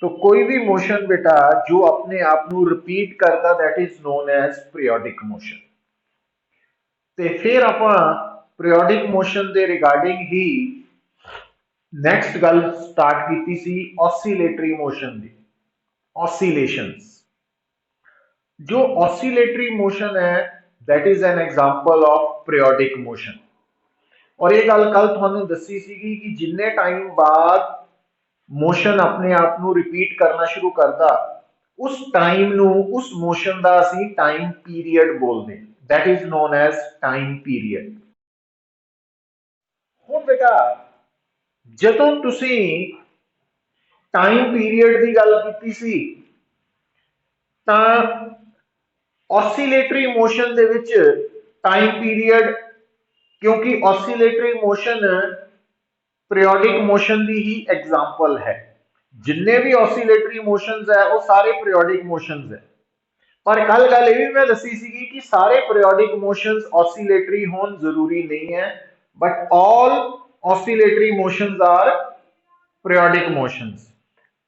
तो कोई भी मोशन बेटा जो अपने आप ਨੂੰ रिपीट करता that is known as periodic motion. ਤੇ फिर ਆਪਾਂ पीरियोडिक मोशन ਦੇ ਰਿਗਾਰਡਿੰਗ ਹੀ ਨੈਕਸਟ ਗੱਲ ਸਟਾਰਟ ਕੀਤੀ ਸੀ ऑसिलेटरी मोशन ਦੀ। ऑसिलेशंस जो ऑसिलेटरी मोशन है that is an example of periodic motion. और ये गल कल तुहानू दसी सी कि जिन्ने टाइम बाद मोशन अपने आप को रिपीट करना शुरू करता उस टाइम नू उस मोशन का असी टाइम पीरियड बोलते that is known as time period. हुण बेटा जदों तुसी टाइम पीरियड की गल की सी तां oscillatory motion they which time period क्योंकि ऑसिलेटरी मोशन पीरियोडिक मोशन की ही एग्जाम्पल है। जिन्ने भी ऑसिलेटरी मोशंस है वो सारे पीरियोडिक मोशंस है। पर कल गल ये भी मैं दसी सी कि सारे पीरियोडिक मोशंस ऑसिलेटरी होन जरूरी नहीं है but all oscillatory motions are periodic motions.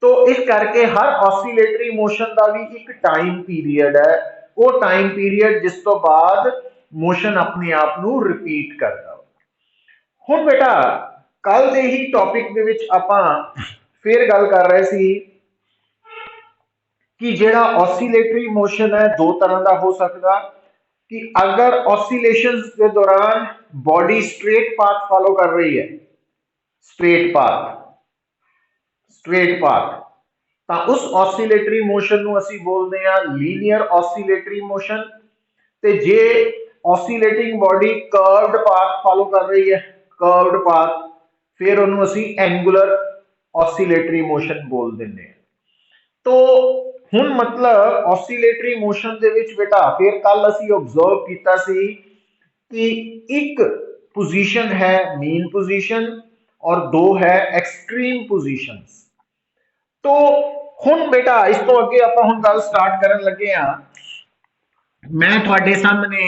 तो इस करके हर ऑसिलेटरी मोशन का भी एक टाइम पीरियड है वो टाइम पीरियड जिस तो बाद मोशन अपने आप को रिपीट करता। हुण बेटा कल दे ही टॉपिक दे विच आपां फिर गल कर रहे सी कि जेड़ा ऑसिलेटरी मोशन है दो तरह का हो सकता कि अगर ऑसिलेशंस के दौरान बॉडी स्ट्रेट पाथ फॉलो कर रही है स्ट्रेट पाथ तो उस ऑसिलेटरी मोशन नू असी बोलते हैं लीनियर ऑसिलेटरी मोशन। ते जे oscillating body curved path follow कर रही है कर्व्ड पाथ फिर उन्होंने असी एंगुलर ऑसिलेटरी मोशन बोल देंगे। तो हुण मतलब ऑसिलेटरी मोशन दे विच बेटा फिर कल असी ऑब्जर्व कीता सी कि एक पोजीशन है मीन पोजीशन और दो है एक्सट्रीम पोजीशंस। तो हुण बेटा इस तो अगे आपां हुण गल स्टार्ट करन लगे हां। मैं तुहाडे सामने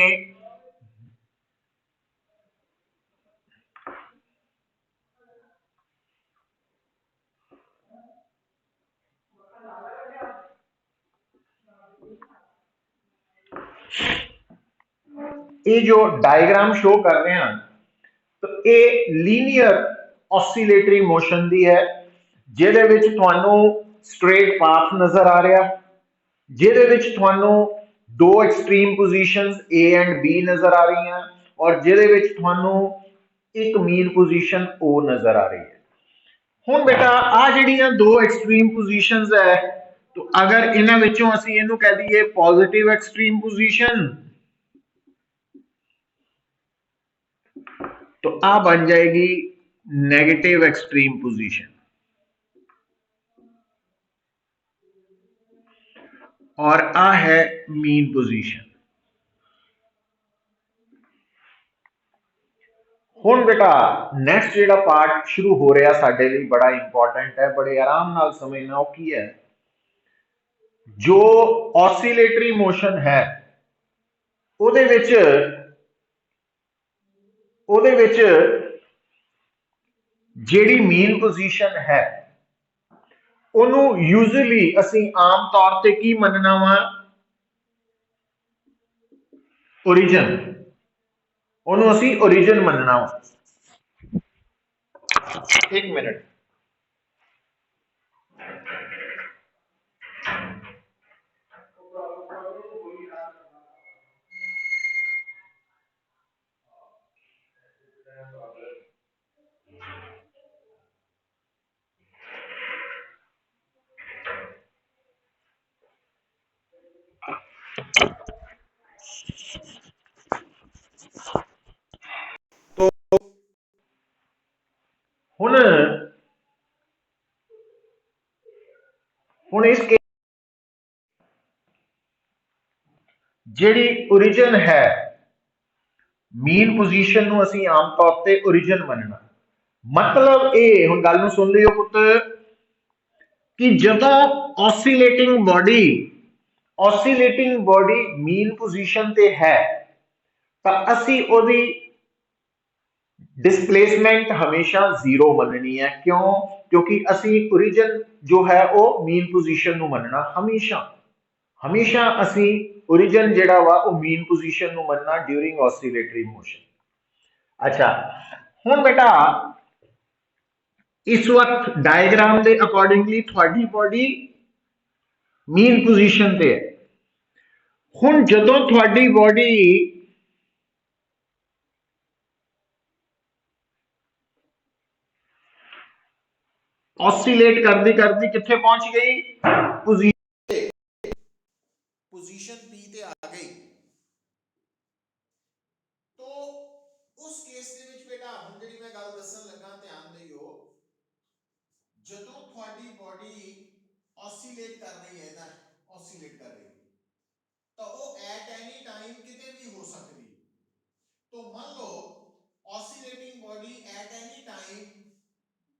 ये जो डायग्राम शो कर रहे हैं तो ये लीनियर ऑसिलेटरी मोशन दी है जिहदे विच तुहानू स्ट्रेट पाथ नजर आ रहा जिहदे विच तुहानू दो extreme positions A and B नजर आ रही हैं और जिहदे विच तुहानू एक मीन पोजीशन ओ नजर आ रही है। हुण बेटा आ जिहड़ियां दो एक्सट्रीम पोजीशंस है तो अगर इन्हां विचों असीं इहनू कह दईए पॉजिटिव एक्सट्रीम पोजीशन तो आ बन जाएगी नेगेटिव एक्सट्रीम पोजीशन और आ है मीन पोजीशन। हुण बेटा नैक्सट जिहड़ा पार्ट शुरू हो रहा साडे लई बड़ा इंपॉर्टेंट है बड़े आराम नाल समझना वो की है जो ऑसिलेटरी मोशन है ਉਹਦੇ ਵਿੱਚ ਜਿਹੜੀ ਮੇਨ ਪੋਜੀਸ਼ਨ ਹੈ ਉਹਨੂੰ ਯੂਜ਼ੂਅਲੀ ਅਸੀਂ ਆਮ ਤੌਰ ਤੇ ਕੀ ਮੰਨਣਾ ਵਾ ओरिजिन ਉਹਨੂੰ ਅਸੀਂ ओरिजिन ਮੰਨਣਾ ਵਾ। एक मिनट तो हुण इस ਜਿਹੜੀ ओरिजिन है मीन पोजीशन ਨੂੰ ਅਸੀਂ ਆਮ ਤੌਰ ਤੇ ओरिजिन ਮੰਨਣਾ मतलब ये हुण गल ਨੂੰ सुन लियो पुत कि ਜਦੋਂ ऑसिलेटिंग बॉडी मीन पोजीशन ते है तो असी ओदी डिस्प्लेसमेंट हमेशा जीरो मननी है, क्यों? क्योंकि असी ओरिजिन जो है वो मीन पोजीशन नु मनना हमेशा, हमेशा असी ओरिजिन जेड़ा वा वो मीन पोजीशन नु मनना ड्यूरिंग ऑसिलेटरी मोशन। अच्छा, हुन बेटा इस वक्त डायग्राम के अकॉर्डिंगली थोड़ी बॉडी मीन पोजीशन ते है। हुन जदों थोड़ी बॉडी ऑसिलेट करती करती किथे पहुंच गई? पोजीशन पी ते आ गई। तो उस केस ਦੇ ਵਿੱਚ बेटा ਹੁਣ ਜਿਹੜੀ मैं गल दसन लगा ध्यान दियो, ਜਦੋਂ ਤੁਹਾਡੀ ਬॉडी ऑसिलेट कर रही है, इदा ऑसिलेट कर रही है, तो वो एट एनी टाइम किते भी हो सकती। तो मान लो oscillating body at any time,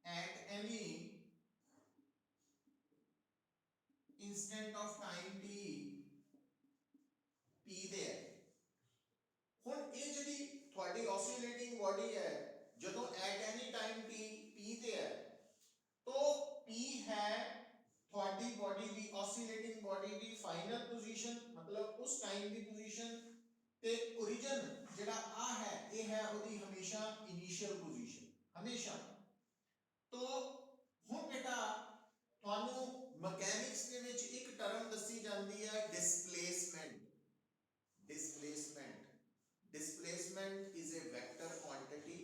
at any instant of time T P ते है। ਹੁਣ ਇਹ ਜਿਹੜੀ ਤੁਹਾਡੀ ऑसिलेटिंग बॉडी है, ਜਦੋਂ eight any time T P ते है, तो पी है ਤੁਹਾਡੀ बॉडी ਦੀ ऑसिलेटिंग बॉडी ਦੀ फाइनल पोजीशन, मतलब उस टाइम ਦੀ पोजीशन, ਤੇ ओरिजिन ਜਿਹੜਾ ਆ ਹੈ ਇਹ ਹੈ ਉਹਦੀ ਹਮੇਸ਼ਾ ਇਨੀਸ਼ੀਅਲ पोजीशन, ਹਮੇਸ਼ਾ। तो ਹੁਣ बेटा ਤੁਹਾਨੂੰ ਮਕੈਨਿਕਸ ਦੇ ਵਿੱਚ ਇੱਕ ਟਰਮ ਦੱਸੀ ਜਾਂਦੀ ਹੈ displacement. Displacement displacement is a vector quantity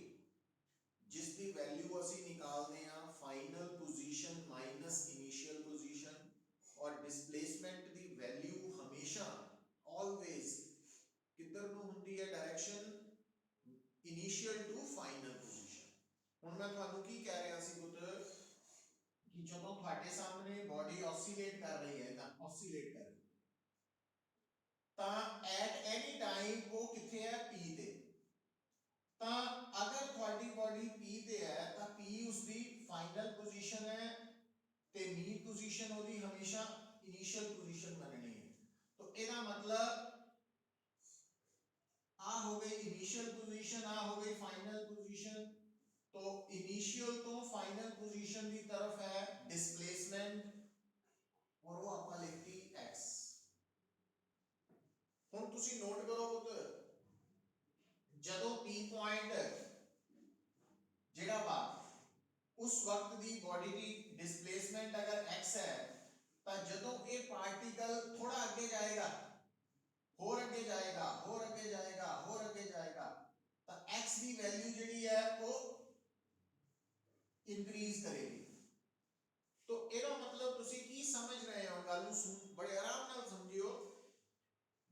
जिस दी वैल्यू ਅਸੀਂ ਨਿਕਾਲਦੇ ਆ final position minus initial position, और डिस्प्लेसमेंट ਦੀ वैल्यू हमेशा ऑलवेज किधर ਨੂੰ ਹੁੰਦੀ ਹੈ? Direction initial to final position. ਹੁਣ ਮੈਂ ਤੁਹਾਨੂੰ ਕੀ ਕਹਿ ਰਿਹਾ ਸੀ ਪੁੱਤਰ कि ਜਦੋਂ ਤੁਹਾਡੇ ਸਾਹਮਣੇ बॉडी ऑसिलेट कर रही है, ਤਾਂ ऑसिलेट कर रही, ਤਾਂ एट एनी टाइम वो किथे है? पी ते। ਤਾਂ अगर ਤੁਹਾਡੀ बॉडी पी ते है ਤਾਂ पी उसकी फाइनल पोजीशन है, ਤੇ मीन पोजीशन ਉਹਦੀ हमेशा इनिशियल पोजीशन बननी है। तो ਇਹਦਾ मतलब आ हो गई इनिशियल पोजीशन, आ हो गई फाइनल पोजीशन। तो इनिशियल तो फाइनल पोजीशन की तरफ है डिस्प्लेसमेंट, और वो आपा लिखती एक्स। हुण तुसी नोट करो पुत्र, जदों पी पॉइंट जेड़ा वा उस वक्त दी बॉडी की डिस्प्लेसमेंट अगर एक्स है, तो जदों ये पार्टिकल थोड़ा अगे जाएगा, होर अगे जाएगा, होर अगे जाएगा, होर अगे जाएगा, तो एक्स की वैल्यू जिहड़ी है वो इंक्रीज करेगी। तो ਇਹਦਾ मतलब तुसी की समझ रहे हो? गल नूं बड़े आराम नाल समझियो।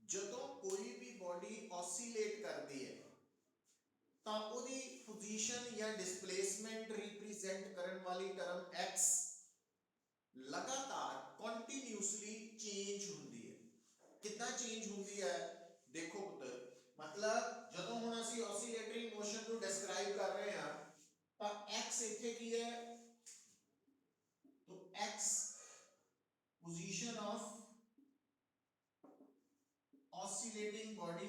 ਜਦੋਂ कोई भी बॉडी ऑसिलेट करती है ਤਾਂ ਉਹਦੀ पोजीशन या डिस्प्लेसमेंट रिप्रेजेंट करन वाली टर्म x लगातार कंटिन्यूअसली चेंज ਹੁੰਦੀ है। कितना चेंज ਹੁੰਦੀ है? देखो पुत्र, मतलब ਜਦੋਂ ਹੁਣ ਅਸੀਂ ऑसिलेटरी मोशन ਨੂੰ डिस्क्राइब कर रहे हैं, ਤਾਂ x ਇੱਥੇ ਕੀ है? तो x position of oscillating body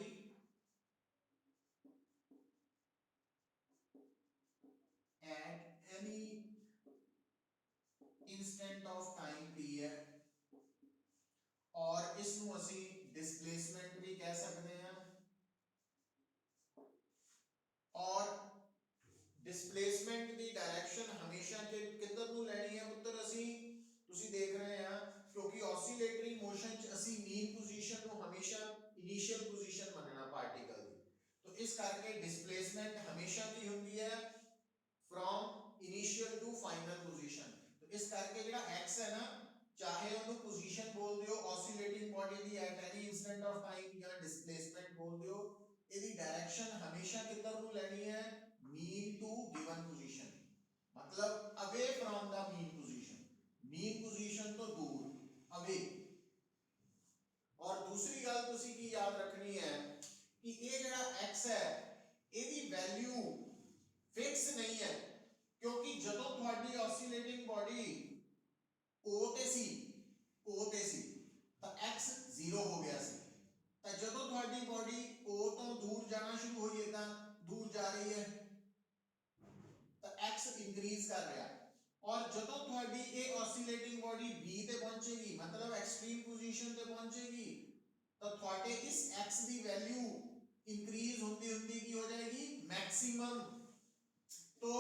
at any instant of time t है, और इसनू असी डिस्प्लेसमेंट भी कह सकते हैं। और डिस्प्लेसमेंट की डायरेक्शन हमेशा किधर नू लेनी है पुत्र? असी तुसी देख रहे हैं, क्योंकि ऑसिलेटरी मोशन च असी मीन पोजीशन नू हमेशा इनिशियल पोजीशन मनना पार्टिकल दी। तो इस करके डिस्प्लेसमेंट हमेशा की हुंदी है? From initial to final position. तो इस करके जेड़ा एक्स है ना, चाहे ਉਹਨੂੰ पोजीशन बोल दियो oscillating body the eight any instant of time, या डिस्प्लेसमेंट बोल दियो, ਇਹਦੀ डायरेक्शन हमेशा किधर ਨੂੰ ਲੈਣੀ है? मीन टू गिवन पोजीशन, मतलब away from the mean position, mean position तो दूर, अवे। और दूसरी गल तुसी की याद रखनी है कि ये जेड़ा x है ਇਹਦੀ वैल्यू फिक्स नहीं है, क्योंकि जदों ਤੁਹਾਡੀ ऑसिलेटिंग बॉडी O ਤੇ ਸੀ, O ਤੇ ਸੀ, ਤਾਂ x 0 ਹੋ ਗਿਆ ਸੀ। ਤਾਂ ਜਦੋਂ ਤੁਹਾਡੀ ਬॉडी O ਤੋਂ ਦੂਰ ਜਾਣਾ ਸ਼ੁਰੂ ਹੋਈ, ਇਦਾਂ ਦੂਰ ਜਾ ਰਹੀ ਹੈ, इंक्रीज कर रहा और ਜਦੋਂ ਤੁਹਾਡੀ ਇਹ ऑसिलेटिंग बॉडी B ਤੇ ਪਹੁੰਚੇਗੀ मतलब एक्सट्रीम पोजीशन ਤੇ ਪਹੁੰਚੇਗੀ ਤਾਂ ਤੁਹਾਡੇ ਇਸ x ਦੀ ਵੈਲਿਊ इंक्रीज होती होती की हो जाएगी मैक्सिमम। तो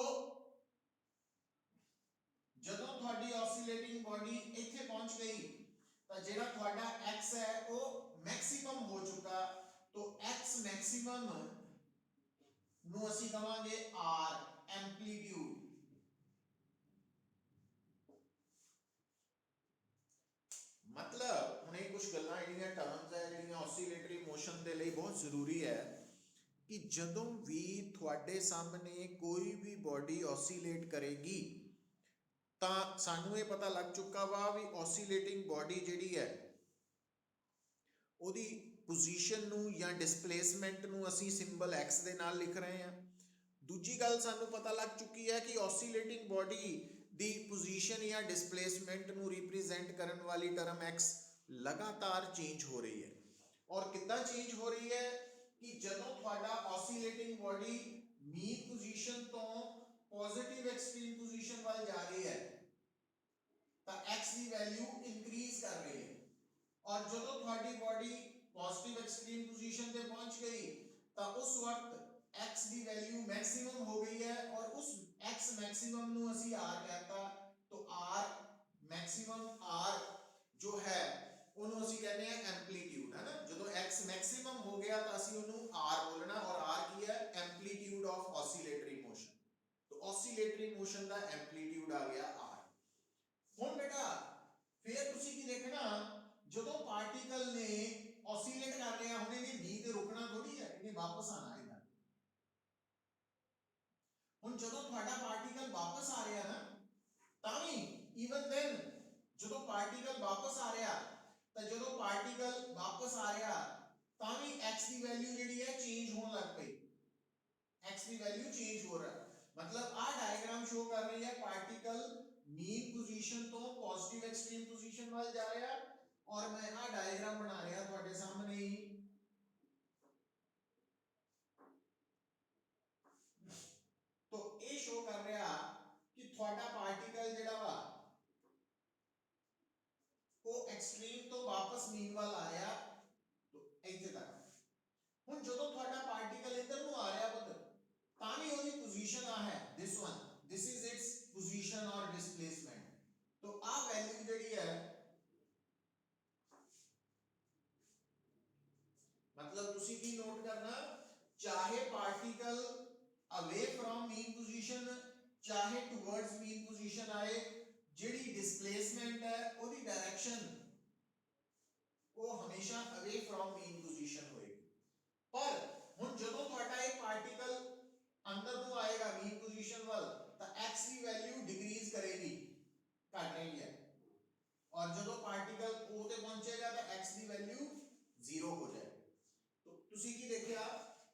ਜਦੋਂ ਤੁਹਾਡੀ ऑसिलेटिंग बॉडी ਇੱਥੇ ਪਹੁੰਚ ਗਈ ਤਾਂ ਜਿਹੜਾ ਤੁਹਾਡਾ x ਹੈ ਉਹ ਮੈਕਸਿਮਮ ਹੋ ਚੁੱਕਾ तो x मैक्सिमम ਨੂੰ ਅਸੀਂ ਕਹਾਂਗੇ r एम्पलीट्यूड। मतलब ਹੁਣੇ ਕੁਝ ਗੱਲਾਂ ਜਿਹੜੀਆਂ ਟਰਮਸ ਹੈ ਜਿਹੜੀਆਂ ऑसिलेटरी मोशन ਦੇ ਲਈ ਬਹੁਤ ਜ਼ਰੂਰੀ ਹੈ ਕਿ ਜਦੋਂ ਵੀ ਤੁਹਾਡੇ ਸਾਹਮਣੇ ਕੋਈ ਵੀ ਬੋਡੀ ऑसिलेट ਕਰੇਗੀ ਤਾਂ ਸਾਨੂੰ ਇਹ ਪਤਾ ਲੱਗ ਚੁੱਕਾ ਵਾ ਵੀ ऑसिलेटिंग ਬੋਡੀ ਜਿਹੜੀ ਹੈ ਉਹਦੀ ਪੋਜੀਸ਼ਨ ਨੂੰ ਜਾਂ ਡਿਸਪਲੇਸਮੈਂਟ ਨੂੰ ਅਸੀਂ ਸਿੰਬਲ x ਦੇ ਨਾਲ ਲਿਖ ਰਹੇ ਹਾਂ। ਦੂਜੀ ਗੱਲ ਸਾਨੂੰ ਪਤਾ ਲੱਗ ਚੁੱਕੀ ਹੈ ਕਿ ऑसिलेटिंग ਬੋਡੀ ਦੀ ਪੋਜੀਸ਼ਨ ਜਾਂ ਡਿਸਪਲੇਸਮੈਂਟ ਨੂੰ ਰਿਪਰੈਜ਼ੈਂਟ ਕਰਨ ਵਾਲੀ ਟਰਮ x ਲਗਾਤਾਰ ਚੇਂਜ ਹੋ ਰਹੀ ਹੈ। ਔਰ ਕਿੱਦਾਂ ਚੇਂਜ ਹੋ ਰਹੀ ਹੈ ਕਿ ਜਦੋਂ ਤੁਹਾਡਾ ऑसिलेटिंग ਬੋਡੀ ਮੀਨ ਪੋਜੀਸ਼ਨ ਤੋਂ ਪੋਜ਼ਿਟਿਵ ਐਕਸਟ੍ਰੀਮ ਪੋਜੀਸ਼ਨ ਵੱਲ ਜਾ ਰਹੀ ਹੈ ਤਾਂ x ਦੀ ਵੈਲਿਊ ਇਨਕਰੀਜ਼ ਕਰ ਰਹੀ ਹੈ और जो ਤੁਹਾਡੀ बॉडी पॉजिटिव एक्सट्रीम पोजीशन पे पहुंच गई तो उस वक्त x ਦੀ वैल्यू मैक्सिमम हो गई है और उस x मैक्सिमम ਨੂੰ ਅਸੀਂ r कहता तो r मैक्सिमम r जो है ਉਹਨੂੰ ਅਸੀਂ ਕਹਿੰਦੇ ਆ एम्पलीट्यूड है ना। ਜਦੋਂ x मैक्सिमम हो गया तो ਅਸੀਂ ਉਹਨੂੰ r बोलना और r ਕੀ है एम्पलीट्यूड ऑफ ऑसिलेटरी मोशन। तो ऑसिलेटरी मोशन ਦਾ एम्पलीट्यूड आ गया r। ਹੁਣ बेटा फिर ਤੁਸੀਂ ਕੀ देखना ਜਦੋਂ ਪਾਰਟੀਕਲ ਨੇ ऑसिलेट कर रहे हैं हमने भी b ਤੇ ਰੁਕਣਾ ਥੋੜੀ ਹੈ ਇਹਨੇ ਵਾਪਸ ਆਣਾ ਇਹਦਾ। ਹੁਣ ਜਦੋਂ ਤੁਹਾਡਾ ਪਾਰਟੀਕਲ ਵਾਪਸ ਆ ਰਿਹਾ ਨਾ ਤਾਂ ਵੀ ਇਵਨ ਦੈਨ ਜਦੋਂ ਪਾਰਟੀਕਲ ਵਾਪਸ ਆ ਰਿਹਾ ਤਾਂ ਜਦੋਂ ਪਾਰਟੀਕਲ ਵਾਪਸ ਆ ਰਿਹਾ ਤਾਂ ਵੀ x ਦੀ ਵੈਲਿਊ ਜਿਹੜੀ ਹੈ ਚੇਂਜ ਹੋਣ ਲੱਗ ਪਈ। x ਦੀ ਵੈਲਿਊ ਚੇਂਜ ਹੋ रहा मतलब ਆ ਡਾਇਗਰਾਮ ਸ਼ੋ ਕਰ ਰਹੀ ਹੈ ਪਾਰਟੀਕਲ मीन पोजीशन तो पॉजिटिव एक्सट्रीम पोजीशन ਵੱਲ ਜਾ ਰਿਹਾ और मैं आ डायग्राम बना रहा ਤੁਹਾਡੇ सामने ही। तो ये शो कर रहा कि ਤੁਹਾਡਾ पार्टिकल ਜਿਹੜਾ ਵਾ ਉਹ एक्सट्रीम ਤੋਂ ਵਾਪਸ मीन ਵੱਲ ਆ ਰਿਹਾ तो ਇੱਥੇ ਤੱਕ। ਹੁਣ ਜਦੋਂ ਤੁਹਾਡਾ पार्टिकल ਇੱਧਰ ਨੂੰ ਆ ਰਿਹਾ ਪੁੱਤ ਤਾਂ ਵੀ ਉਹਦੀ ਪੋਜੀਸ਼ਨ ਆ ਹੈ this one, this is its position or displacement। तो आ वैल्यू ਜਿਹੜੀ ਹੈ मतलब ਤੁਸੀਂ ਕੀ ਨੋਟ ਕਰਨਾ ਚਾਹੇ ਪਾਰਟੀਕਲ ਅਵੇ ਫਰਮ ਮੀਨ ਪੋਜੀਸ਼ਨ ਚਾਹੇ ਟੁਵਰਡਸ ਮੀਨ ਪੋਜੀਸ਼ਨ ਆਏ ਜਿਹੜੀ ਡਿਸਪਲੇਸਮੈਂਟ ਹੈ ਉਹਦੀ ਡਾਇਰੈਕਸ਼ਨ ਉਹ ਹਮੇਸ਼ਾ ਅਵੇ ਫਰਮ ਮੀਨ ਪੋਜੀਸ਼ਨ ਹੋਏਗੀ। ਪਰ ਹੁਣ ਜਦੋਂ ਤੁਹਾਡਾ ਇਹ ਪਾਰਟੀਕਲ ਅੰਦਰ ਨੂੰ ਆਏਗਾ ਮੀਨ ਪੋਜੀਸ਼ਨ ਵੱਲ ਤਾਂ x ਦੀ ਵੈਲਿਊ ਡਿਕਰੀਜ਼ ਕਰੇਗੀ ਘਟ ਰਹੀ ਹੈ और ਜਦੋਂ ਪਾਰਟੀਕਲ O ਤੇ ਪਹੁੰਚੇਗਾ ਤਾਂ x ਦੀ ਵੈਲਿਊ 0 ਹੋ ਜਾਏਗੀ। तो ਤੁਸੀਂ ਕੀ ਦੇਖਿਆ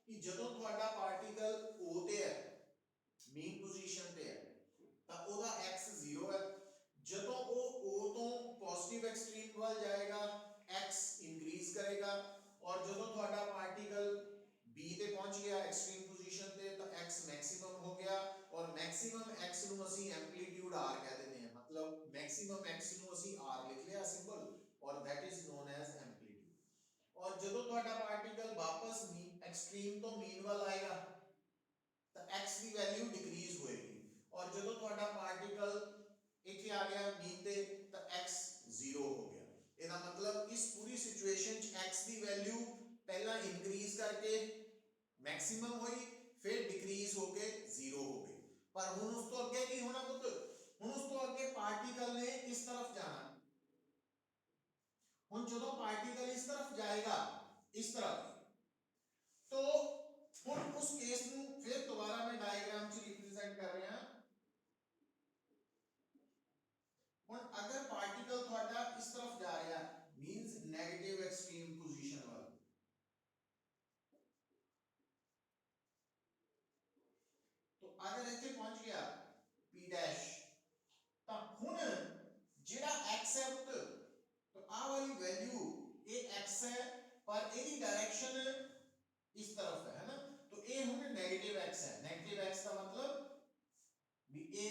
ਕਿ ਜਦੋਂ ਤੁਹਾਡਾ ਪਾਰਟੀਕਲ O ਤੇ ਹੈ ਮੀਨ ਪੋਜੀਸ਼ਨ ਤੇ ਹੈ ਤਾਂ ਉਹਦਾ x 0 ਹੈ। ਜਦੋਂ ਉਹ O ਤੋਂ ਪੋਜ਼ਿਟਿਵ ਐਕਸਟ੍ਰੀਮ ਵੱਲ ਜਾਏਗਾ x ਇੰਕਰੀਜ਼ ਕਰੇਗਾ और ਜਦੋਂ ਤੁਹਾਡਾ ਪਾਰਟੀਕਲ B ਤੇ ਪਹੁੰਚ ਗਿਆ ਐਕਸਟ੍ਰੀਮ ਪੋਜੀਸ਼ਨ ਤੇ ਤਾਂ x ਮੈਕਸਿਮਮ ਹੋ ਗਿਆ और ਮੈਕਸਿਮਮ x ਨੂੰ ਅਸੀਂ ਐਂਪਲੀਟਿਊਡ r ਕਹਿ ਦਿੰਦੇ ਹਾਂ मतलब ਮੈਕਸਿਮਮ x ਨੂੰ ਅਸੀਂ r ਲਿਖ ਲਿਆ ਸਿੰਬਲ और that is known as amplitude। और ਜਦੋਂ ਤੁਹਾਡਾ ਪਾਰਟੀਕਲ ਵਾਪਸ ਐਕਸਟ੍ਰੀਮ ਤੋਂ ਮੀਨ ਵੱਲ ਆਏਗਾ ਤਾਂ x ਦੀ ਵੈਲਿਊ ਡਿਕਰੀਜ਼ ਹੋਏਗੀ और ਜਦੋਂ ਤੁਹਾਡਾ ਪਾਰਟੀਕਲ ਇੱਥੇ ਆ ਗਿਆ ਮੀਨ ਤੇ ਤਾਂ x 0 ਹੋ ਗਿਆ। ਇਹਦਾ ਮਤਲਬ ਇਸ ਪੂਰੀ ਸਿਚੁਏਸ਼ਨ 'ਚ x ਦੀ ਵੈਲਿਊ ਪਹਿਲਾਂ ਇਨਕਰੀਜ਼ ਕਰਕੇ ਮੈਕਸਿਮਮ ਹੋਈ ਫਿਰ ਡਿਕਰੀਜ਼ ਹੋ ਕੇ 0 ਹੋ ਗਈ। ਪਰ ਹੁਣ ਉਸ ਤੋਂ ਅੱਗੇ ਕੀ ਹੋਣਾ ਪੁੱਤ ਹੁਣ ਉਸ ਤੋਂ ਅੱਗੇ ਪਾਰਟੀਕਲ ਨੇ ਇਸ ਤਰਫ ਜਾਣਾ। ਹੁਣ ਜਦੋਂ ਪਾर्टिकल इस तरफ जाएगा इस तरफ तो ਹੁਣ उस केस ਨੂੰ फिर दोबारा मैं डायग्राम से रिप्रेजेंट कर रहा ਹੁਣ अगर पार्टिकल ਤੁਹਾਡਾ इस तरफ जा रहा मींस नेगेटिव एक्सट्रीम पोजीशन ਵੱਲ तो अगर ਇੱਥੇ ਪਹੁੰਚ ਗਿਆ p डैश ਤਾਂ ਹੁਣ ਜਿਹੜਾ x ਹੈ ਪੁੱਤ तो आ वाली वैल्यू ये x है पर एदी डायरेक्शन इस तरफ है ना तो ये हम नेगेटिव x है। नेगेटिव x का मतलब भी ये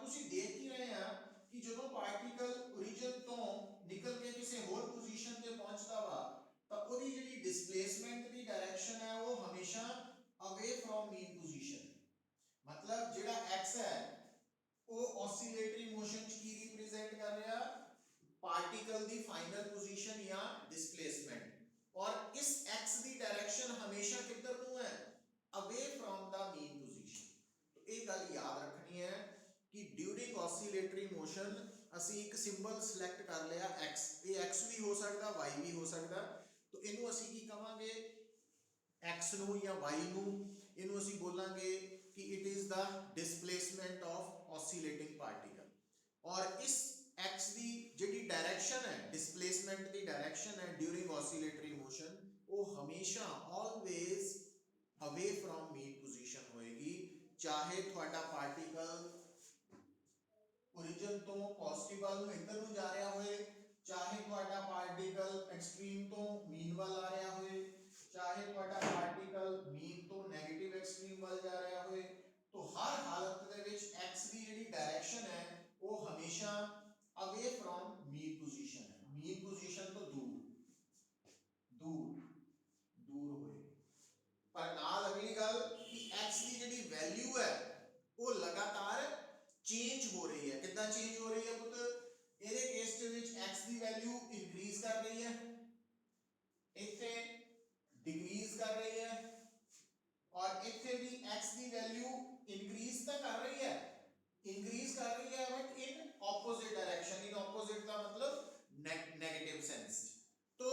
ਤੁਸੀਂ ਦੇਖ ਹੀ ਰਹੇ ਆ ਕਿ ਜਦੋਂ ਪਾਰਟੀਕਲ origin ਤੋਂ ਨਿਕਲ ਕੇ ਕਿਸੇ ਹੋਰ ਪੋਜੀਸ਼ਨ ਤੇ ਪਹੁੰਚਦਾ ਵਾ ਤਾਂ ਉਹਦੀ ਜਿਹੜੀ ਡਿਸਪਲੇਸਮੈਂਟ ਦੀ ਡਾਇਰੈਕਸ਼ਨ ਹੈ ਉਹ ਹਮੇਸ਼ਾ ਅਵੇ ਫਰੋਮ ਮੀਨ ਪੋਜੀਸ਼ਨ, ਮਤਲਬ ਜਿਹੜਾ x ਹੈ ਉਹ ऑसिलेटरी मोशन ਚ ਕੀ ਰਿਪਰੈਜ਼ੈਂਟ ਕਰ ਰਿਹਾ, ਪਾਰਟੀਕਲ ਦੀ ਫਾਈਨਲ ਪੋਜੀਸ਼ਨ ਜਾਂ ਡਿਸਪਲੇਸਮੈਂਟ, ਔਰ ਇਸ x ਦੀ ਡਾਇਰੈਕਸ਼ਨ ਹਮੇਸ਼ਾ ਕਿੱਧਰ ਨੂੰ ਹੈ, ਅਵੇ ਫਰੋਮ ਦਾ ਮੀਨ ਪੋਜੀਸ਼ਨ। ਇਹ ਗੱਲ ਯਾਦ ਰੱਖਣੀ ਹੈ ਕਿ ਡਿਊਰਿੰਗ ऑसिलेटरी मोशन ਅਸੀਂ ਇੱਕ ਸਿੰਬਲ ਸਿਲੈਕਟ ਕਰ ਲਿਆ x, ਇਹ x ਵੀ ਹੋ ਸਕਦਾ y ਵੀ ਹੋ ਸਕਦਾ, तो ਇਹਨੂੰ ਅਸੀਂ ਕੀ ਕਵਾਂਗੇ, x ਨੂੰ ਜਾਂ y ਨੂੰ, ਇਹਨੂੰ ਅਸੀਂ ਬੋਲਾਂਗੇ कि it is the displacement of oscillating particle, और इस x ਦੀ ਜਿਹੜੀ ਡਾਇਰੈਕਸ਼ਨ ਹੈ, displacement ਦੀ ਡਾਇਰੈਕਸ਼ਨ ਹੈ during oscillatory motion, ਉਹ ਹਮੇਸ਼ਾ always away from mean position ਹੋਏਗੀ, ਚਾਹੇ ਤੁਹਾਡਾ ਪਾਰਟੀਕਲ origin ਤੋਂ ਪੋਜ਼ਿਟਿਵ ਵੱਲ ਨੂੰ ਇੱਧਰ ਨੂੰ ਜਾ ਰਿਹਾ ਹੋਏ, ਚਾਹੇ ਤੁਹਾਡਾ ਪਾਰਟੀਕਲ ਐਕਸਟ੍ਰੀਮ ਤੋਂ ਮੀਨ ਵੱਲ ਆ ਰਿਹਾ ਹੋਏ, चाहे ਤੁਹਾਡਾ ਪਾਰਟੀਕਲ ਮੀਨ ਤੋਂ 네ਗੇਟਿਵ ਐਕਸਟ੍ਰੀਮ ਵੱਲ ਜਾ ਰਿਹਾ ਹੋਏ, तो हर हालत ਦੇ ਵਿੱਚ x ਦੀ ਜਿਹੜੀ ਡਾਇਰੈਕਸ਼ਨ ਹੈ ਉਹ ਹਮੇਸ਼ਾ ਅਵੇ ਫਰੋਮ ਮੀਨ ਪੋਜੀਸ਼ਨ ਹੈ, ਮੀਨ ਪੋਜੀਸ਼ਨ ਤੋਂ ਦੂਰ ਹੋਏਗੀ। ਪਰ ਨਾਲ ਅਗਲੀ ਗੱਲ ਕਿ x ਦੀ ਜਿਹੜੀ ਵੈਲਿਊ ਹੈ ਉਹ ਲਗਾਤਾਰ ਚੇਂਜ ਹੋ ਰਹੀ ਹੈ। ਕਿੱਦਾਂ ਚੇਂਜ ਹੋ ਰਹੀ ਹੈ ਪੁੱਤ, ਇਹਦੇ ਕੇਸ ਦੇ ਵਿੱਚ x ਦੀ ਵੈਲਿਊ ਇਨਕਰੀਜ਼ ਕਰ ਰਹੀ ਹੈ, ਇੱਥੇ डिक्रीज कर रही है, और इतने भी x की वैल्यू इंक्रीज तो कर रही है, but in opposite direction, in opposite का मतलब नेगेटिव सेंस। तो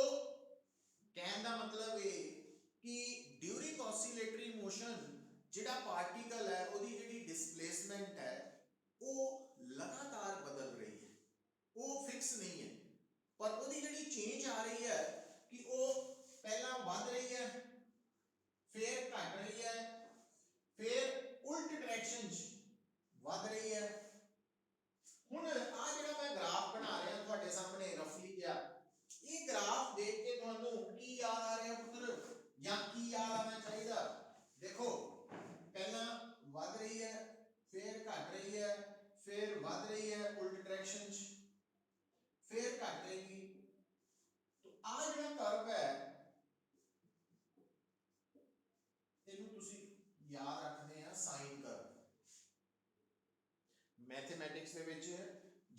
कहने का मतलब ये कि ड्यूरिंग ऑसिलेटरी मोशन जिहड़ा पार्टिकल है ਉਹਦੀ ਜਿਹੜੀ डिस्प्लेसमेंट है वो लगातार बदल रही है, वो फिक्स नहीं है, पर ਉਹਦੀ ਜਿਹੜੀ चेंज आ रही है कि वो पहला बढ़ रही है, फिर घट रही है, फिर उल्ट डायरेक्शन बढ़ रही है। हुण आ जिहड़ा मैं ग्राफ बना रहा तुहाडे सामने रफली जिहा, ये ग्राफ देख के तुहानू की याद आ रहा पुत्र, या की याद आना चाहिए, देखो पहला बढ़ रही है, फिर घट रही है, फिर बढ़ रही है उल्ट डायरेक्शन, फिर घट रहेगी। तो आ जिहड़ा कर्व है ਇਹਨੂੰ ਤੁਸੀਂ ਯਾਦ ਰੱਖਦੇ ਆ ਸਾਈਨ ਕਰਵ। ਮੈਥਮੈਟਿਕਸ ਦੇ ਵਿੱਚ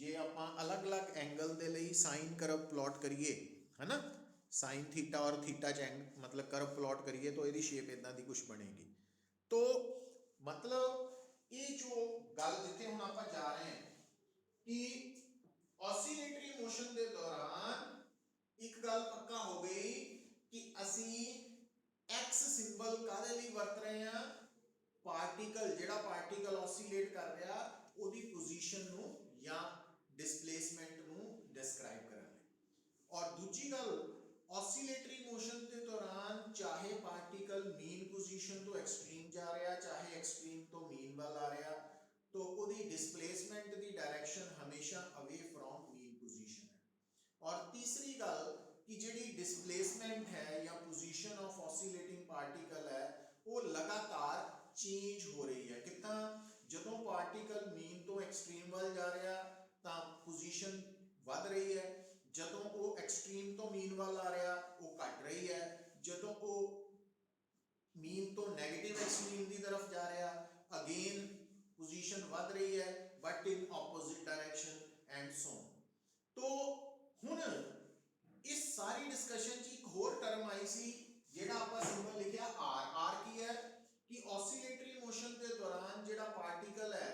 ਜੇ ਆਪਾਂ ਅਲੱਗ-ਅਲੱਗ ਐਂਗਲ ਦੇ ਲਈ ਸਾਈਨ ਕਰਵ ਪਲਾਟ ਕਰੀਏ, ਹੈਨਾ, ਸਾਈਨ ਥੀਟਾ ਔਰ ਥੀਟਾ ਚ मतलब ਕਰਵ ਪਲਾਟ ਕਰੀਏ ਤਾਂ ਇਹਦੀ ਸ਼ੇਪ ਇਦਾਂ ਦੀ ਕੁਝ ਬਣੇਗੀ। तो मतलब ਇਹ ਜੋ ਗੱਲ ਜਿੱਥੇ ਹੁਣ ਆਪਾਂ ਜਾ ਰਹੇ ਹਾਂ ਕਿ ऑसिलेटरी मोशन ਦੇ ਦੌਰਾਨ ਇੱਕ ਗੱਲ ਪੱਕਾ ਹੋ ਗਈ ਕਿ ਅਸੀਂ x ਸਿੰਬਲ ਕਾਹਦੇ ਲਈ ਵਰਤ ਰਹੇ ਆ, ਪਾਰਟੀਕਲ ਜਿਹੜਾ ਪਾਰਟੀਕਲ ऑसिलेट ਕਰ ਰਿਹਾ ਉਹਦੀ ਪੋਜੀਸ਼ਨ ਨੂੰ ਜਾਂ ਡਿਸਪਲੇਸਮੈਂਟ ਨੂੰ ਡਿਸਕ੍ਰਾਈਬ ਕਰਨ ਲਈ। ਔਰ ਦੂਜੀ ਗੱਲ, ऑसिलेटरी मोशन ਦੇ ਦੌਰਾਨ ਚਾਹੇ ਪਾਰਟੀਕਲ ਮੀਨ ਪੋਜੀਸ਼ਨ ਤੋਂ ਐਕਸਟ੍ਰੀਮ ਜਾ ਰਿਹਾ, ਚਾਹੇ ਐਕਸਟ੍ਰੀਮ ਤੋਂ ਮੀਨ ਵੱਲ ਆ ਰਿਹਾ, तो ਉਹਦੀ ਡਿਸਪਲੇਸਮੈਂਟ ਦੀ ਡਾਇਰੈਕਸ਼ਨ ਹਮੇਸ਼ਾ ਅਵੇ ਫਰੋਮ ਮੀਨ ਪੋਜੀਸ਼ਨ ਹੈ। ਔਰ ਤੀਸਰੀ ਗੱਲ कि जिहड़ी डिस्प्लेसमेंट है या पोजीशन ऑफ ऑसिलेटिंग पार्टिकल है वो लगातार चेंज हो रही है। कितना, जदों पार्टिकल मीन तो एक्सट्रीम वाल जा रहा तो पोजीशन वध रही है, जदों वो एक्सट्रीम तो मीन वाल आ रहा वो घट रही है, जदों वो मीन तो नैगेटिव एक्सट्रीम की तरफ जा रहा अगेन पोजीशन वध रही है, but in opposite direction and so. तो हुण इस सारी डिस्कशन च एक होर टर्म आई सी जेड़ा आपा सिंबल लिखिया आर। आर की है कि ऑसिलेटरी मोशन के दौरान जेड़ा पार्टिकल है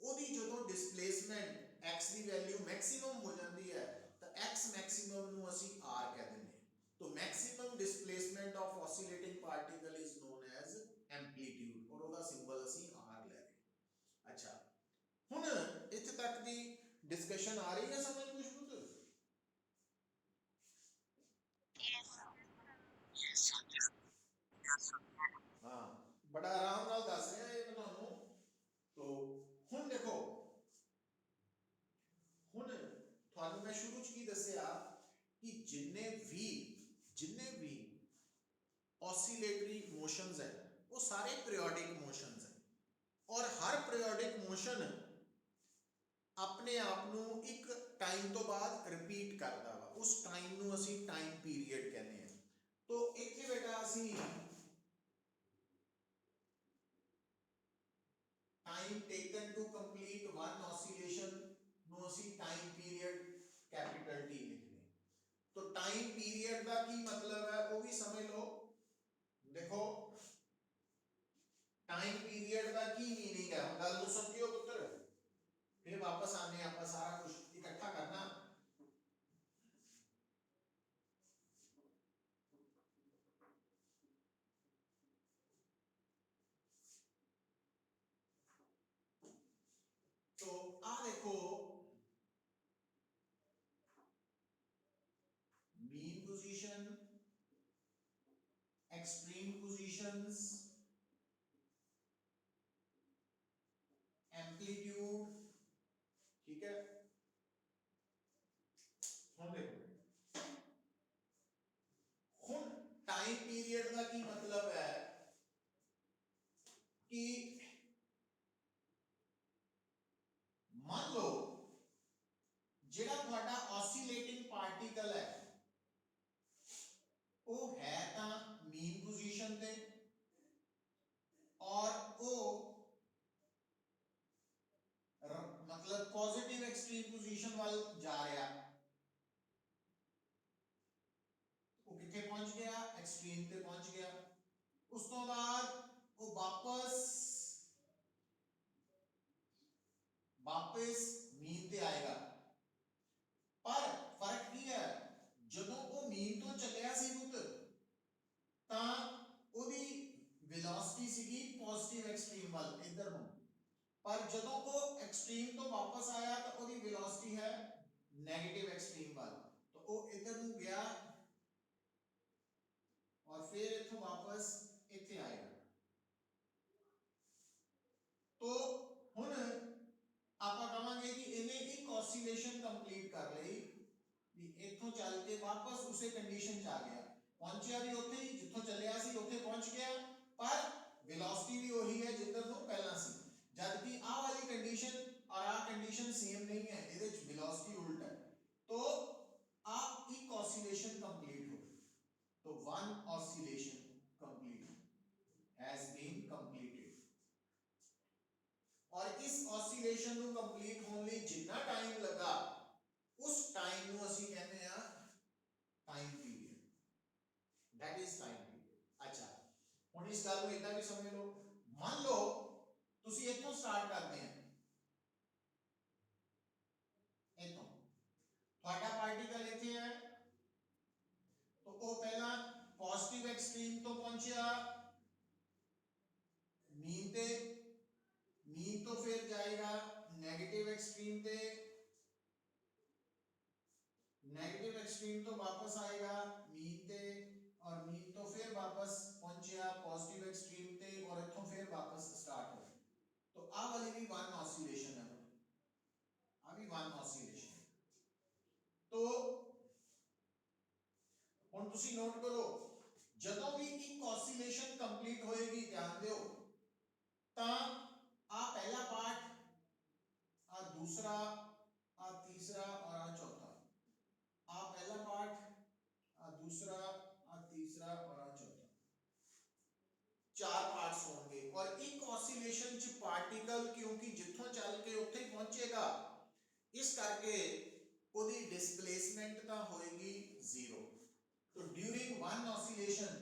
ओदी जदों डिस्प्लेसमेंट x की वैल्यू मैक्सिमम हो जाती है तो x मैक्सिमम नू असी r कह देंगे। तो maximum displacement of oscillating particle is known as amplitude, और ओदा सिंबल असी r ले रहे। अच्छा, हुण इत्थे तक दी डिस्कशन आ रही है समझ कुछ पुत्र? हाँ, बड़ा आराम नाल दस रहा है मैं तुहानू। तो हुण देखो, हुण तुहानू मैं शुरू च की दस्सिया कि जिन्ने भी ऑसिलेटरी मोशंस है वो सारे पीरियोडिक मोशंस है, और हर पीरियोडिक मोशन ਆਪਣੇ ਆਪ ਨੂੰ ਇੱਕ ਟਾਈਮ ਤੋਂ ਬਾਅਦ ਰਿਪੀਟ ਕਰਦਾ ਵਾ, ਉਸ ਟਾਈਮ ਨੂੰ ਅਸੀਂ ਟਾਈਮ ਪੀਰੀਅਡ ਕਹਿੰਦੇ ਆ। ਤੋ ਇੱਥੇ ਬੇਟਾ ਅਸੀਂ time taken to complete one oscillation ਨੂੰ ਅਸੀਂ ਟਾਈਮ ਪੀਰੀਅਡ ਕੈਪੀਟਲ T ਲਿਖਦੇ ਹਾਂ। तो टाइम पीरियड का की मतलब है वो भी समझ लो। देखो टाइम पीरियड का की मीनिंग है, गल तो समझियो पुत्र, फिर वापस आने आप सारा कुछ इकट्ठा करना। तो आ देखो mean position, extreme positions, amplitude, ठीक है। हम देखो हुन टाइम पीरियड का की मतलब है कि मान लो ਜਿਹੜਾ ਤੁਹਾਡਾ ऑसिलेटिंग पार्टिकल है वो है ਤਾਂ मीन पोजीशन ਤੇ और वो मतलब पॉजिटिव एक्सट्रीम पोजीशन ਵੱਲ ਜਾ ਰਿਹਾ, वो किथे पहुंच गया, एक्सट्रीम ਤੇ पहुंच गया। उस तो बाद वो वापस मीन ਤੇ आएगा। पर फर्क की है, ਜਦੋਂ ਉਹ मीन ਤੋਂ ਚੱਲਿਆ ਸੀ ਪੁੱਤ ਤਾਂ ਉਹਦੀ वेलोसिटी ਸੀਗੀ पॉजिटिव एक्सट्रीम ਵੱਲ ਇਧਰ ਨੂੰ, पर ਜਦੋਂ ਉਹ एक्सट्रीम ਤੋਂ वापस आया ਤਾਂ ਉਹਦੀ वेलोसिटी है नेगेटिव एक्सट्रीम ਵੱਲ, तो ਉਹ इधर ਨੂੰ गया और फिर इथों वापस इथे आएगा। तो हुन ਆਪਾਂ ਕਹਾਂਗੇ कि इन्हें एक ऑसिलेशन कंप्लीट कर ਲਈ भी इथों चल के वापस उसे कंडीशन च आ गया, पहुंचया भी उत्थे ही जिथों चलिया सी उत्थे पहुंच गया, पर वेलोसिटी भी वही है जिधर तो पहला सी, जबकि आ वाली कंडीशन और आ कंडीशन सेम नहीं है, ਇਹਦੇ ਚ वेलोसिटी उल्टा है। तो आप एक ऑसिलेशन कंप्लीट हो, तो one oscillation complete has been completed. और इस ऑसिलेशन ਨੂੰ ਕੰਪਲੀਟ ਹੋਣ ਲਈ ਜਿੰਨਾ ਟਾਈਮ ਲੱਗਾ उस टाइम ਨੂੰ ਅਸੀਂ ਕਹਿੰਦੇ ਆ time period, that is time period. अच्छा ਹੁਣ ਇਸ ਗੱਲ ਨੂੰ ਇਦਾਂ ਵੀ ਸਮਝ ਲਓ, ਮੰਨ ਲਓ ਤੁਸੀਂ ਇੱਥੋਂ ਸਟਾਰਟ ਕਰਦੇ ਆ, ਇੱਥੋਂ ਤੁਹਾਡਾ ਪਾਰਟੀਕਲ ਇੱਥੇ ਹੈ, तो वो पहला पॉजिटिव एक्सट्रीम तो पहुंचा मीन ते, मीन तो फिर जाएगा नेगेटिव एक्सट्रीम ते, नेगेटिव एक्सट्रीम तो वापस आएगा मीन ते, और मीन तो फिर वापस पहुंचा पॉजिटिव एक्सट्रीम ते, और इथों फिर वापस स्टार्ट हो। तो आ वाली भी वन ऑसिलेशन है, आ भी वन ऑसिलेशन। तो ਹੁਣ ਤੁਸੀਂ ਨੋਟ ਕਰੋ, ਜਦੋਂ ਵੀ ਇੱਕ ऑसिलेशन ਕੰਪਲੀਟ ਹੋਏਗੀ, ਧਿਆਨ ਦਿਓ, ਤਾਂ ਆ ਪਹਿਲਾ ਪਾर्ट, आ दूसरा, आ तीसरा और आ चौथा, आ पहला पार्ट, आ दूसरा, आ तीसरा और आ चौथा, चार पार्ट्स होंगे। और एक ऑसिलेशन च पार्टिकल क्योंकि जिथों चल के उत्थे ही पहुंचेगा, इस करके ओदी डिस्प्लेसमेंट तां होएगी जीरो। तो ड्यूरिंग वन ऑसिलेशन,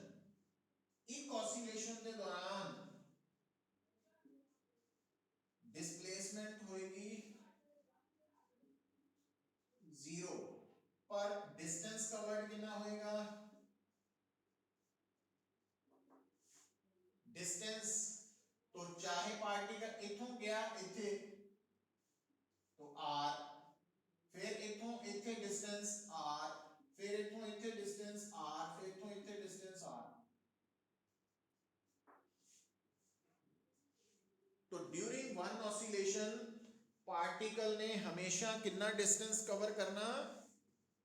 एक ऑसिलेशन के दौरान डिस्प्लेसमेंट होएगी जीरो, पर डिस्टेंस कवर्ड कितना होएगा, डिस्टेंस, तो चाहे पार्टिकल इथों गया इथे तो r, फिर इथों इथे डिस्टेंस r, फिर इथों इथे डिस्टेंस r, फिर इथों इथे डिस्टेंस r। तो ड्यूरिंग वन ऑसिलेशन पार्टिकल ने हमेशा कितना डिस्टेंस कवर करना,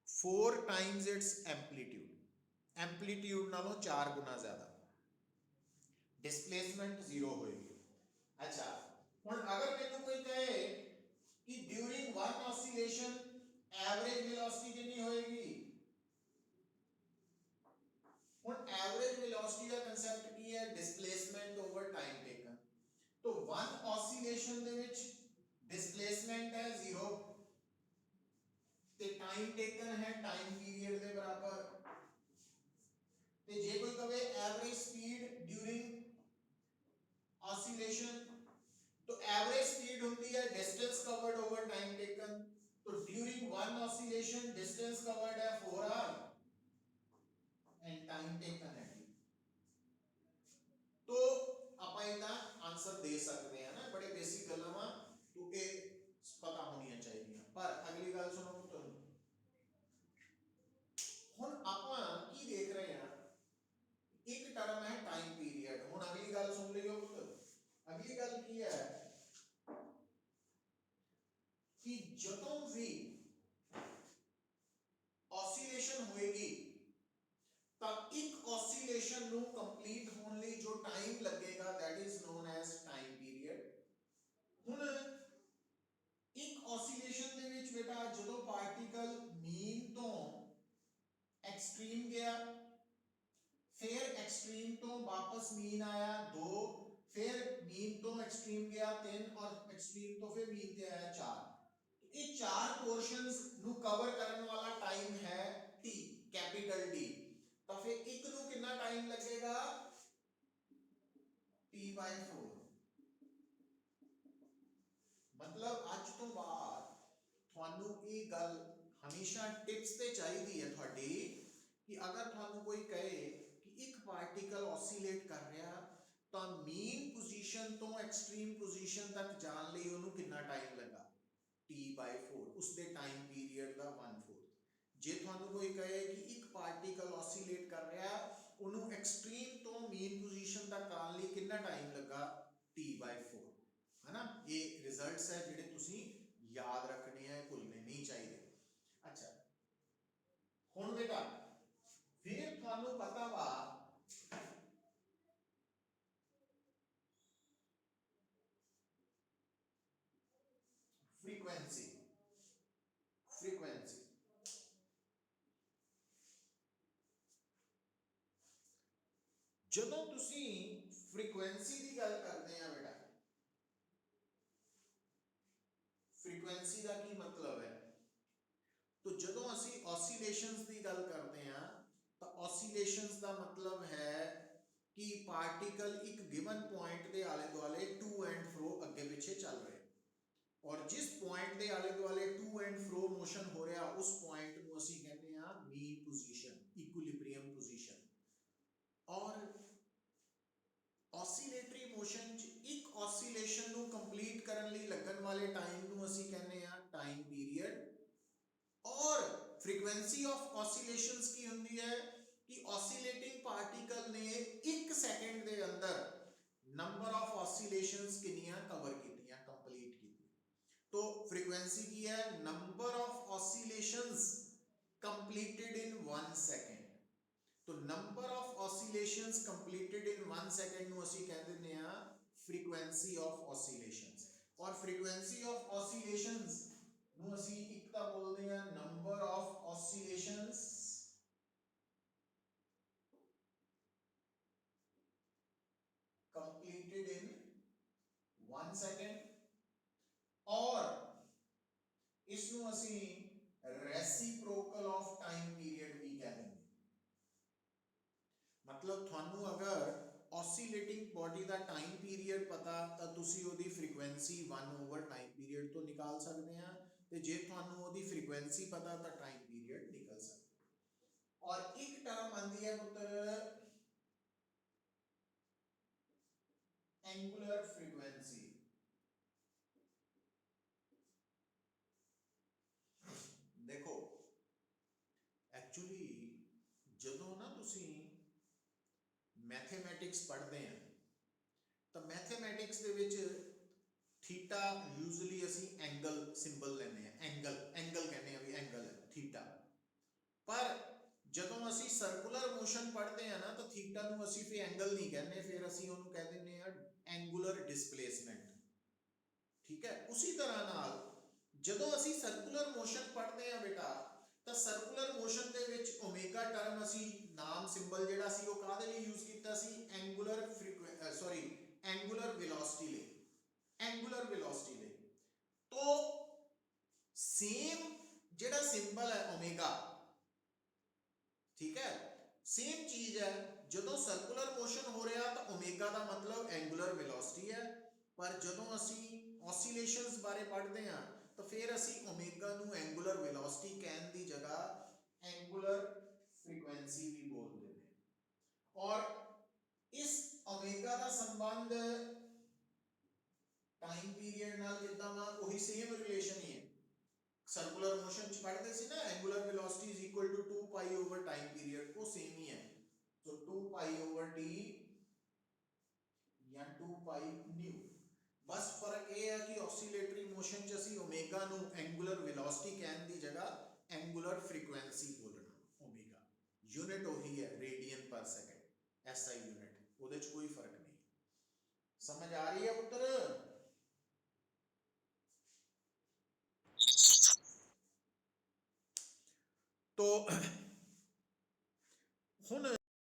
4 टाइम्स इट्स एम्पलीट्यूड, एम्पलीट्यूड नालों 4 गुना ज्यादा, डिस्प्लेसमेंट जीरो होएगी। अच्छा हुन अगर मैनू कोई कहे कि during one oscillation average velocity कितनी होएगी। ਹੁਣ एवरेज वेलोसिटी ਦਾ ਕਨਸੈਪਟ ਕੀ ਹੈ, ਡਿਸਪਲੇਸਮੈਂਟ ਓਵਰ ਟਾਈਮ ਟੇਕਨ। तो वन ऑसिलेशन ਦੇ ਵਿੱਚ डिस्प्लेसमेंट है 0 ਤੇ टाइम टेकन है टाइम पीरियड ਦੇ ਬਰਾਬਰ। ਤੇ ਜੇ ਕੋਈ ਕਵੇ एवरेज स्पीड ड्यूरिंग ऑसिलेशन, तो एवरेज स्पीड होती है distance covered over time taken. तो during one oscillation distance covered है 4 आवर एंड टाइम टेकन है। तो ਆਪਾਂ ਇਹਦਾ ਆਨਸਰ ਦੇ ਸਕਦੇ ਆ ਨਾ, ਬੜੇ ਬੇਸਿਕ ਗੱਲਾਂ ਵਾ ਕਿਉਂਕਿ ਪਤਾ ਹੋਣੀਆਂ ਚਾਹੀਦੀਆਂ। ਪਰ ਅਗਲੀ ਗੱਲ ਸੁਣੋ ਪੁੱਤਰ, ਹੁਣ ਆਪਾਂ ਕੀ ਦੇਖ ਰਹੇ ਆ, ਇੱਕ ਟਰਮ ਹੈ ਟਾਈਮ ਪੀਰੀਅਡ। ਹੁਣ ਅਗਲੀ ਗੱਲ ਸੁਣ ਲਿਓ ਪੁੱਤਰ, ਅਗਲੀ ਗੱਲ ਕੀ ਹੈ ਕਿ ਜਦੋਂ ਵੀ ऑसिलेशन होएगी ਤਾਂ ਇੱਕ ऑसिलेशन ਨੂੰ ਕੰਪਲੀਟ ਹੋਣ ਲਈ ਜੋ ਟਾਈਮ ਲੱਗੇਗਾ that is known as time period। ਹੁਣ ਇੱਕ ऑसिलेशन ਦੇ ਵਿੱਚ ਬੇਟਾ ਜਦੋਂ ਪਾਰਟੀਕਲ ਮੀਨ ਤੋਂ ਐਕਸਟ੍ਰੀਮ ਗਿਆ, फिर एक्सट्रीम तो वापस मीन आया 2, फिर मीन तो एक्सट्रीम गया 3 और एक्सट्रीम तो फिर मीन ते आया 4। ये 4 पोर्शंस नु कवर करने वाला टाइम है t, कैपिटल T। तो फिर एक नु कितना टाइम लगेगा t/4। मतलब आज तो बाद ਤੁਹਾਨੂੰ ਇਹ ਗੱਲ ਹਮੇਸ਼ਾ ਟਿਪਸ ਤੇ ਚਾਹੀਦੀ ਹੈ ਤੁਹਾਡੀ ਕਿ ਅਗਰ ਤੁਹਾਨੂੰ ਕੋਈ ਕਹੇ ਕਿ ਇੱਕ ਪਾਰਟੀਕਲ ਔਸੀਲੇਟ ਕਰ ਰਿਹਾ ਤਾਂ ਮੀਨ ਪੋਜੀਸ਼ਨ ਤੋਂ ਐਕਸਟ੍ਰੀਮ ਪੋਜੀਸ਼ਨ ਤੱਕ ਜਾਣ ਲਈ ਉਹਨੂੰ ਕਿੰਨਾ ਟਾਈਮ ਲੱਗਾ t/4, ਉਸਦੇ ਟਾਈਮ ਪੀਰੀਅਡ ਦਾ 1/4। ਜੇ ਤੁਹਾਨੂੰ ਕੋਈ ਕਹੇ ਕਿ ਇੱਕ ਪਾਰਟੀਕਲ ਔਸੀਲੇਟ ਕਰ ਰਿਹਾ ਉਹਨੂੰ ਐਕਸਟ੍ਰੀਮ ਤੋਂ ਮੀਨ ਪੋਜੀਸ਼ਨ ਤੱਕ ਆਉਣ ਲਈ ਕਿੰਨਾ ਟਾਈਮ ਲੱਗਾ t/4, है ना। ये रिजल्ट्स है ਜਿਹੜੇ ਤੁਸੀਂ ਯਾਦ ਰੱਖਣੇ ਆ, ਭੁੱਲਣੇ ਨਹੀਂ ਚਾਹੀਦੇ। ਅੱਛਾ ਹੁਣ ਬੇਟਾ ਫਿਰ ਤੁਹਾਨੂੰ ਪਤਾ ਵਾ ਫ੍ਰੀਕੁਐਂਸੀ ਜਦੋਂ ਤੁਸੀਂ ਫ੍ਰੀਕੁਐਂਸੀ ਦੀ ਗੱਲ ਕਰਦੇ ਆ ਬੇਟਾ, फ्रीक्वेंसी का की मतलब है, तो जो असी ऑसिलेशंस की गल करते हैं तो ऑसिलेशंस का मतलब है कि पार्टिकल एक गिवन पॉइंट के आले दुआले टू एंड फ्रो अगे पीछे चल रहे, और जिस पॉइंट के आले दुआले टू एंड फ्रो मोशन हो रहा उस पॉइंट को असी कहते हैं मीन पोजीशन, इक्विलिब्रियम पोजीशन। और ऑसिलेटरी मोशन च एक ऑसिलेशन ਨੂੰ ਕੰਪਲੀਟ ਕਰਨ ਲਈ ਲੱਗਣ ਵਾਲੇ ਟਾਈਮ ਨੂੰ ਅਸੀਂ ਕਹਿੰਦੇ ਆ ਟਾਈਮ ਪੀਰੀਅਡ। ਔਰ ਫ੍ਰੀਕੁਐਂਸੀ ਆਫ ऑसिलेशंस ਕੀ ਹੁੰਦੀ ਹੈ ਕਿ ऑसिलेटिंग ਪਾਰਟੀਕਲ ਨੇ 1 ਸੈਕਿੰਡ ਦੇ ਅੰਦਰ ਨੰਬਰ ਆਫ ऑसिलेशंस ਕਿੰਨੀਆਂ ਕਵਰ ਕੀਤੀਆਂ, ਕੰਪਲੀਟ ਕੀਤੀਆਂ। तो फ्रीक्वेंसी की है number of oscillations completed in 1 second. तो number of oscillations completed in 1 second ਨੂੰ ਅਸੀਂ ਕਹਿ ਦਿੰਦੇ ਆ फ्रीक्वेंसी ऑफ ऑसिलेशंस। और फ्रीक्वेंसी ऑफ ऑसिलेशंस ਨੂੰ ਅਸੀਂ ਇੱਕ ਤਾਂ ਬੋਲਦੇ ਆ number of oscillations completed in 1 second, और ਇਸ ਨੂੰ ਅਸੀਂ रेसिप्रोकल ऑफ टाइम पीरियड भी कह ਦਿੰਦੇ। मतलब थानू अगर ऑसिलेटिंग बॉडी का टाइम पीरियड पता तो तुसी ओदी फ्रीक्वेंसी 1/टाइम पीरियड तो निकाल सकते हैं, ते जे थानू ओदी फ्रीक्वेंसी पता तो टाइम पीरियड निकल सकता। और एक टर्म आंदी है पुत्र एंगुलर फ्रीक्वेंसी। देखो एक्चुअली जदों ना तुसी मैथेमैटिक्स पढ़ते हैं तो मैथेमैटिक्स दे विच थीटा यूजली असी एंगल सिंबल लेने हैं, एंगल कहने हैं भी एंगल है थीटा। पर जदों असी सर्कुलर मोशन पढ़ते हैं ना तो थीटा नू असी फिर एंगल नहीं कहने, फिर असी उन्होंने कह देने हैं एंगुलर डिस्प्लेसमेंट। ठीक है, उसी तरह नाल ਜਦੋਂ ਅਸੀਂ ਸਰਕੂਲਰ ਮੋਸ਼ਨ ਪੜ੍ਹਦੇ ਆ ਬੇਟਾ ਤਾਂ ਸਰਕੂਲਰ ਮੋਸ਼ਨ ਦੇ ਵਿੱਚ ਓਮੇਗਾ ਟਰਮ ਅਸੀਂ ਨਾਮ ਸਿੰਬਲ ਜਿਹੜਾ ਸੀ ਉਹ ਕਾਹਦੇ ਲਈ ਯੂਜ਼ ਕੀਤਾ ਸੀ ਐਂਗੂਲਰ ਐਂਗੂਲਰ ਵੈਲੋਸਿਟੀ ਲਈ तो सेम जेड़ा सिंबल है ओमेगा ठीक है सेम चीज है जदों सर्कुलर मोशन हो रहा तो ओमेगा का मतलब एंगुलर वेलोसिटी है पर जदों असी ऑसिलेशंस बारे पढ़ते हैं तो फिर असी ओमेगा नू एंगुलर वेलोसिटी कहने की जगह एंगुलर फ्रीक्वेंसी भी बोलते हैं और इस ओमेगा का संबंध टाइम पीरियड नाल कितना वा वही सेम रिलेशन ही है सर्कुलर मोशन च पढ़ते सी ना angular velocity is equal to 2 pi over time period वो सेम ही है तो 2 पाई ओवर टी या 2 पाई न्यू बस फर्क ये है कि ऑसिलेटरी मोशन च ਅਸੀਂ ओमेगा ਨੂੰ एंगुलर वेलोसिटी कहने की जगह एंगुलर फ्रीक्वेंसी बोलना ओमेगा यूनिट वही है रेडियन पर सेकंड एसआई यूनिट ਉਹਦੇ ਚ कोई फर्क नहीं समझ आ रही है पुत्र तो हुन